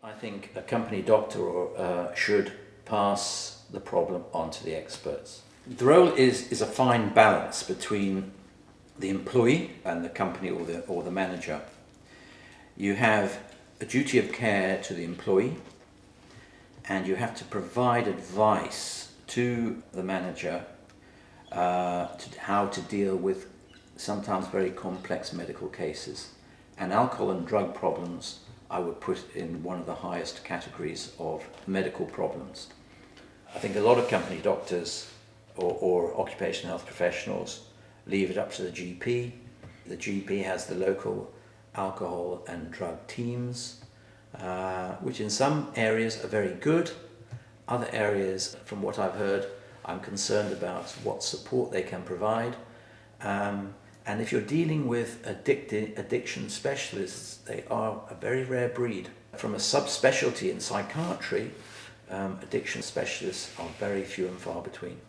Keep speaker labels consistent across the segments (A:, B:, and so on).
A: I think a company doctor should pass the problem on to the experts. The role is a fine balance between the employee and the company or the manager. You have a duty of care to the employee, and you have to provide advice to the manager to how to deal with sometimes very complex medical cases. And alcohol and drug problems I would put in one of the highest categories of medical problems. I think a lot of company doctors or occupational health professionals leave it up to the GP. The GP has the local alcohol and drug teams, which in some areas are very good. Other areas, from what I've heard, I'm concerned about what support they can provide. And if you're dealing with addiction specialists, they are a very rare breed. From a subspecialty in psychiatry, addiction specialists are very few and far between.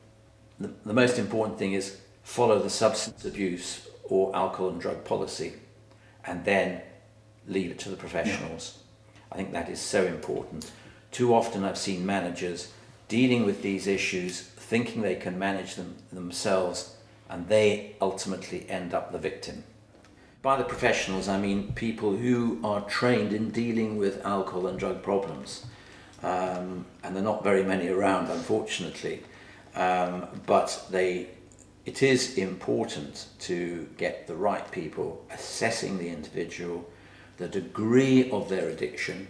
A: The most important thing is follow the substance abuse or alcohol and drug policy, and then leave it to the professionals. I think that is so important. Too often I've seen managers dealing with these issues, thinking they can manage them themselves, and they ultimately end up the victim. By the professionals, I mean people who are trained in dealing with alcohol and drug problems. And there are not very many around, unfortunately. But it is important to get the right people assessing the individual, the degree of their addiction,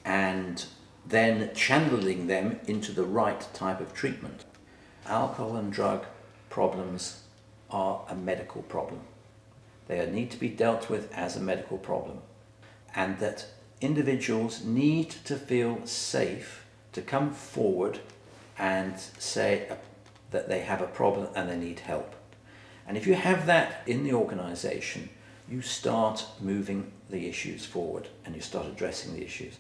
A: and then channeling them into the right type of treatment. Alcohol and drug problems are a medical problem. They need to be dealt with as a medical problem, and that individuals need to feel safe to come forward and say that they have a problem and they need help. And if you have that in the organisation, you start moving the issues forward and you start addressing the issues.